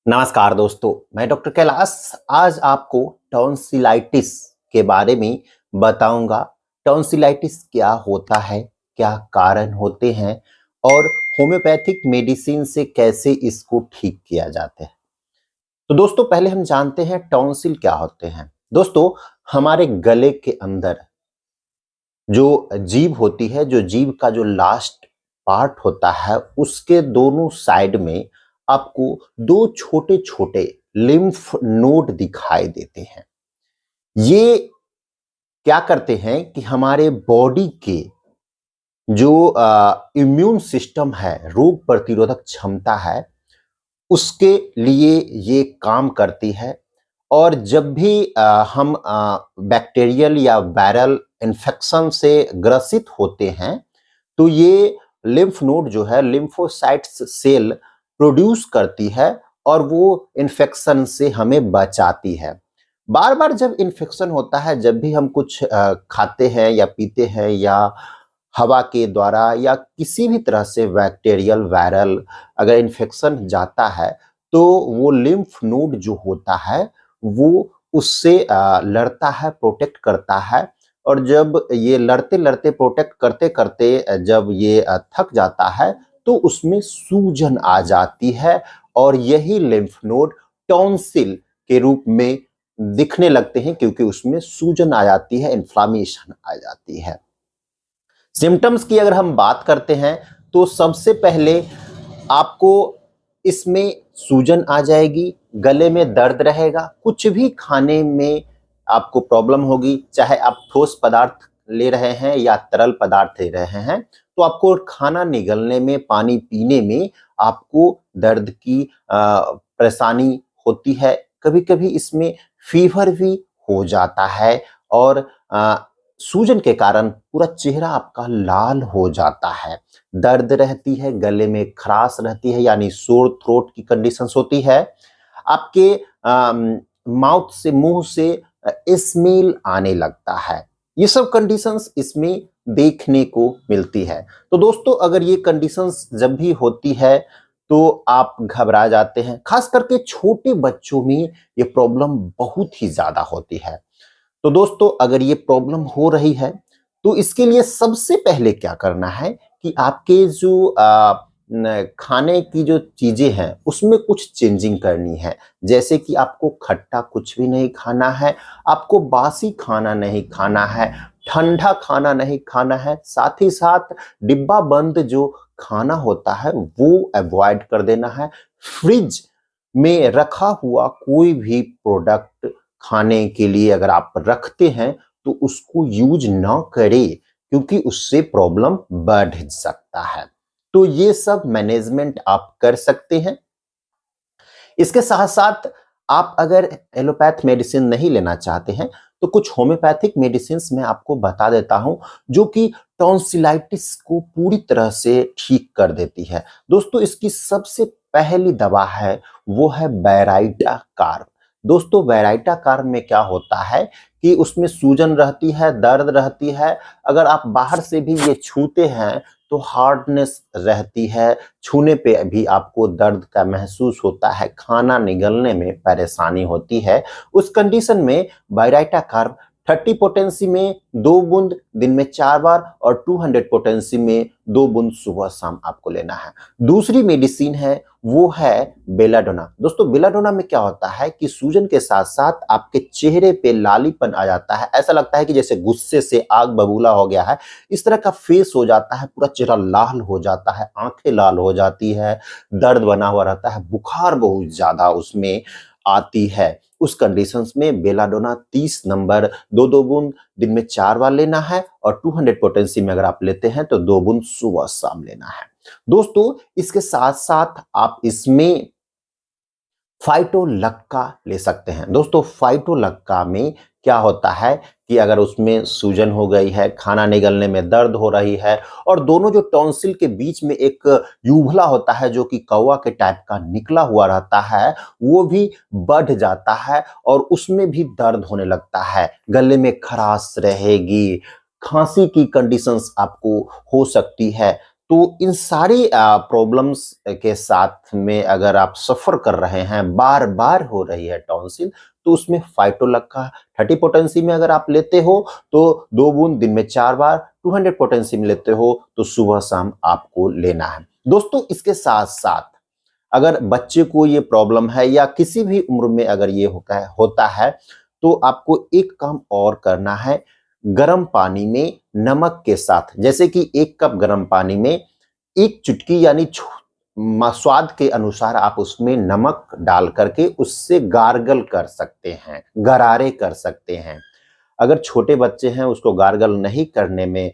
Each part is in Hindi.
नमस्कार दोस्तों, मैं डॉक्टर कैलाश आज आपको टॉन्सिलाइटिस के बारे में बताऊंगा। टॉन्सिलाइटिस क्या होता है, क्या कारण होते हैं और होम्योपैथिक मेडिसिन से कैसे इसको ठीक किया जाता है। तो दोस्तों पहले हम जानते हैं टॉन्सिल क्या होते हैं। दोस्तों हमारे गले के अंदर जो जीभ होती है, जो जीभ का जो लास्ट पार्ट होता है, उसके दोनों साइड में आपको दो छोटे छोटे लिम्फ नोड दिखाई देते हैं। ये क्या करते हैं कि हमारे बॉडी के जो इम्यून सिस्टम है, रोग प्रतिरोधक क्षमता है, उसके लिए ये काम करती है। और जब भी हम बैक्टीरियल या वायरल इन्फेक्शन से ग्रसित होते हैं तो ये लिम्फ नोड जो है लिम्फोसाइट्स सेल प्रोड्यूस करती है और वो इन्फेक्शन से हमें बचाती है। बार बार जब इन्फेक्शन होता है, जब भी हम कुछ खाते हैं या पीते हैं या हवा के द्वारा या किसी भी तरह से बैक्टीरियल वायरल अगर इन्फेक्शन जाता है तो वो लिम्फ नोड जो होता है वो उससे लड़ता है, प्रोटेक्ट करता है। और जब ये लड़ते लड़ते प्रोटेक्ट करते करते जब ये थक जाता है तो उसमें सूजन आ जाती है और यही लिम्फ नोड टॉन्सिल के रूप में दिखने लगते हैं, क्योंकि उसमें सूजन आ जाती है, इन्फ्लामेशन आ जाती है। सिम्टम्स की अगर हम बात करते हैं तो सबसे पहले आपको इसमें सूजन आ जाएगी, गले में दर्द रहेगा, कुछ भी खाने में आपको प्रॉब्लम होगी, चाहे आप ठोस पदार्थ ले रहे हैं या तरल पदार्थ ले रहे हैं, तो आपको खाना निगलने में, पानी पीने में आपको दर्द की परेशानी होती है। कभी-कभी इसमें फीवर भी हो जाता है और सूजन के कारण पूरा चेहरा आपका लाल हो जाता है। दर्द रहती है, गले में खराश रहती है यानी सोर थ्रोट की कंडीशंस होती है। आपके माउथ से, मुंह से स्मेल आने लगता है। ये सब कंडीशंस इसमें देखने को मिलती है। तो दोस्तों अगर ये कंडीशंस जब भी होती है तो आप घबरा जाते हैं। खास करके छोटे बच्चों में ये प्रॉब्लम बहुत ही ज्यादा होती है। तो दोस्तों अगर ये प्रॉब्लम हो रही है तो इसके लिए सबसे पहले क्या करना है कि आपके जो खाने की जो चीजें हैं उसमें कुछ चेंजिंग करनी है। जैसे कि आपको खट्टा कुछ भी नहीं खाना है, आपको बासी खाना नहीं खाना है, ठंडा खाना नहीं खाना है, साथ ही साथ डिब्बा बंद जो खाना होता है वो अवॉइड कर देना है। फ्रिज में रखा हुआ कोई भी प्रोडक्ट खाने के लिए अगर आप रखते हैं तो उसको यूज ना करें, क्योंकि उससे प्रॉब्लम बढ़ सकता है। तो ये सब मैनेजमेंट आप कर सकते हैं। इसके साथ साथ आप अगर एलोपैथ मेडिसिन नहीं लेना चाहते हैं तो कुछ होम्योपैथिक मेडिसिन मैं आपको बता देता हूं जो कि टॉन्सिलाइटिस को पूरी तरह से ठीक कर देती है। दोस्तों इसकी सबसे पहली दवा है वो है बैराइटा कार्ब। दोस्तों बैराइटा कार्ब में क्या होता है कि उसमें सूजन रहती है, दर्द रहती है। अगर आप बाहर से भी ये छूते हैं तो हार्डनेस रहती है, छूने पे भी आपको दर्द का महसूस होता है, खाना निगलने में परेशानी होती है। उस कंडीशन में बैराइटा कार्ब 30 पोटेंसी में 2 बूंद दिन में 4 बार और 200 पोटेंसी में 2 बूंद सुबह शाम आपको लेना है। दूसरी मेडिसिन है वो है बेलाडोना। दोस्तों बेलाडोना में क्या होता है कि सूजन के साथ साथ आपके चेहरे पे लालीपन आ जाता है, ऐसा लगता है कि जैसे गुस्से से आग बबूला हो गया है, इस तरह का फेस हो जाता है, पूरा चेहरा लाल हो जाता है, आंखें लाल हो जाती है, दर्द बना हुआ रहता है, बुखार बहुत ज्यादा उसमें आती है। उस कंडीशंस में बेलाडोना 30 नंबर 2-2 बूंद दिन में 4 बार लेना है और 200 पोटेंसी में अगर आप लेते हैं तो 2 बूंद सुबह शाम लेना है। दोस्तों इसके साथ साथ आप इसमें फाइटोलक्का ले सकते हैं। दोस्तों फाइटोलक्का में क्या होता है कि अगर उसमें सूजन हो गई है, खाना निगलने में दर्द हो रही है और दोनों जो टॉन्सिल के बीच में एक यूभला होता है जो कि कौवा के टाइप का निकला हुआ रहता है, वो भी बढ़ जाता है और उसमें भी दर्द होने लगता है, गले में खराश रहेगी, खांसी की कंडीशंस आपको हो सकती है। तो इन सारी प्रॉब्लम्स के साथ में अगर आप सफ़र कर रहे हैं, बार-बार हो रही है टॉन्सिल, तो उसमें फाइटोलक्का 30 पोटेंसी में अगर आप लेते हो तो 2 बूंद दिन में 4 बार, 200 पोटेंसी में लेते हो तो सुबह-शाम आपको लेना है। दोस्तों इसके साथ-साथ अगर बच्चे को ये प्रॉब्लम है या किसी भी उम्र में अगर ये होता है तो आपको एक काम और करना है, गर्म पानी में नमक के साथ, जैसे कि 1 कप गर्म पानी में 1 चुटकी यानी स्वाद के अनुसार आप उसमें नमक डाल करके उससे गार्गल कर सकते हैं, गरारे कर सकते हैं। अगर छोटे बच्चे हैं उसको गार्गल नहीं करने में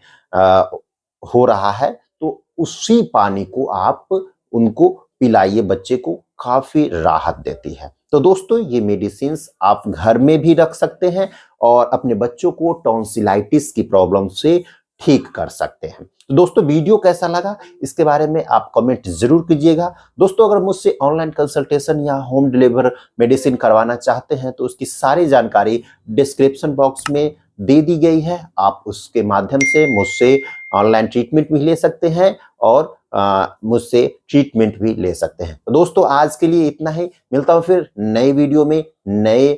हो रहा है तो उसी पानी को आप उनको पिलाइए, बच्चे को काफ़ी राहत देती है। तो दोस्तों ये मेडिसिन्स आप घर में भी रख सकते हैं और अपने बच्चों को टॉन्सिलाइटिस की प्रॉब्लम से ठीक कर सकते हैं। तो दोस्तों वीडियो कैसा लगा इसके बारे में आप कमेंट ज़रूर कीजिएगा। दोस्तों अगर मुझसे ऑनलाइन कंसल्टेशन या होम डिलीवर मेडिसिन करवाना चाहते हैं तो उसकी सारी जानकारी डिस्क्रिप्शन बॉक्स में दे दी गई है। आप उसके माध्यम से मुझसे ऑनलाइन ट्रीटमेंट भी ले सकते हैं और मुझसे ट्रीटमेंट भी ले सकते हैं। तो दोस्तों आज के लिए इतना ही, मिलता हूँ फिर नए वीडियो में नए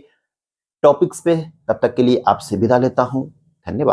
टॉपिक्स पे, तब तक के लिए आपसे विदा लेता हूँ। धन्यवाद।